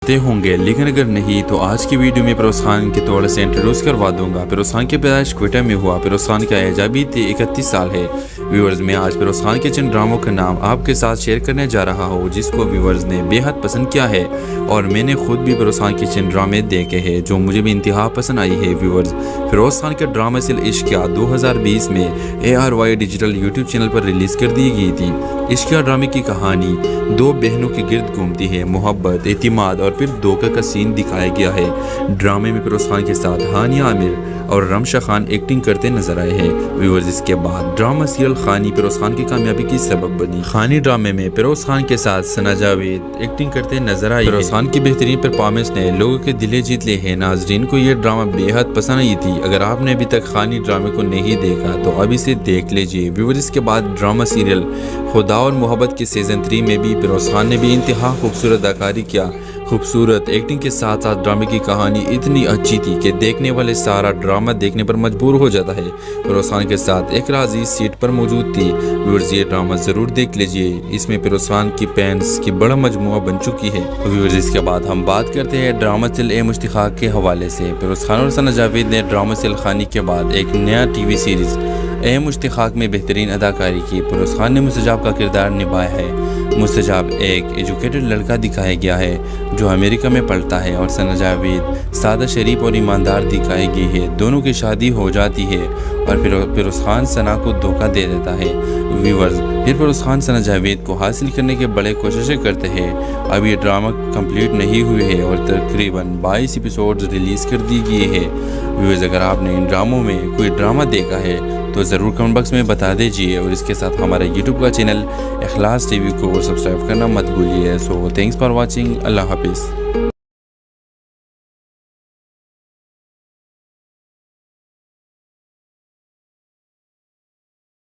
ہوں گے، لیکن اگر نہیں تو آج کی ویڈیو میں فیروز خان کے تھوڑا سے انٹروڈیوس کروا دوں گا۔ فیروز خان کی پیدائش کوئٹہ میں ہوا۔ فیروز خان کا ایج ابھی 31 سال ہے۔ ویورز میں آج فیروز خان کے چند ڈراموں کا نام آپ کے ساتھ شیئر کرنے جا رہا ہوں، جس کو ویورز نے بے حد پسند کیا ہے، اور میں نے خود بھی فیروز خان کے چند ڈرامے دیکھے ہیں جو مجھے بھی انتہا پسند آئی ہے۔ ویورز، فیروز خان کا ڈرامہ سل عشقیہ 2020 میں ARY ڈیجیٹل یوٹیوب چینل پر ریلیز کر دی گئی تھی۔ عشقیہ ڈرامے کی کہانی دو بہنوں کے گرد گھومتی ہے، محبت، اعتماد اور پھر دھوکے کا سین دکھایا گیا ہے۔ ڈرامے میں فیروز خان کے ساتھ ہانیہ عامر اور رمشا خان ایکٹنگ کرتے نظر آئے ہیں۔ ویورز، اس کے بعد ڈرامہ سیریل خانی فیروز خان کی کامیابی کی سبب بنی۔ خانی ڈرامے میں فیروز خان کے ساتھ ثنا جاوید ایکٹنگ کرتے نظر آئی۔ فیروز خان کی بہترین پرفارمنس نے لوگوں کے دلیں جیت لیے ہیں۔ ناظرین کو یہ ڈرامہ بے حد پسند آئی تھی۔ اگر آپ نے ابھی تک خانی ڈرامے کو نہیں دیکھا تو اب اسے دیکھ لیجیے۔ ویورز، اس کے بعد ڈرامہ سیریل خدا اور محبت کے سیزن 3 میں بھی فیروز خان نے بھی انتہا خوبصورت اداکاری کیا۔ خوبصورت ایکٹنگ کے ساتھ ساتھ ڈرامے کی کہانی اتنی اچھی تھی کہ دیکھنے والے سارا ڈرامہ دیکھنے پر مجبور ہو جاتا ہے۔ فیروز خان کے ساتھ ایک راضی سیٹ پر موجود تھی۔ ویورز، یہ ڈرامہ ضرور دیکھ لیجیے، اس میں فیروز خان کی فینس کی بڑا مجموعہ بن چکی ہے۔ ویورز، اس کے بعد ہم بات کرتے ہیں ڈرامہ سیل اے مشتاق کے حوالے سے۔ فیروز خان اور ثنا جاوید نے ڈرامہ سیل خانی کے بعد ایک نیا ٹی وی سیریز اے مشتاق میں بہترین اداکاری کی۔ فیروز خان نے مستجاب کا کردار نبھایا ہے۔ مستجاب ایک ایجوکیٹڈ لڑکا دکھایا گیا ہے جو امریکہ میں پڑھتا ہے، اور ثنا جاوید سادہ، شریف اور ایماندار دکھائی گئی ہے۔ دونوں کی شادی ہو جاتی ہے اور پھر فیروز خان ثنا کو دھوکہ دے دیتا ہے۔ ویورز، پھر فیروز خان ثنا جاوید کو حاصل کرنے کے بڑے کوششیں کرتے ہیں۔ اب یہ ڈرامہ کمپلیٹ نہیں ہوئے ہے اور تقریباً 22 ایپیسوڈز ریلیز کر دی گئی ہے۔ ویورز، اگر آپ نے ان ڈراموں میں کوئی ڈرامہ دیکھا ہے تو ضرور کمنٹ باکس میں بتا دیجیے، اور اس کے ساتھ ہمارے یوٹیوب کا چینل اخلاص TV کو سبسکرائب کرنا مت بھولیے۔ سو تھینکس فار واچنگ۔ اللہ حافظ۔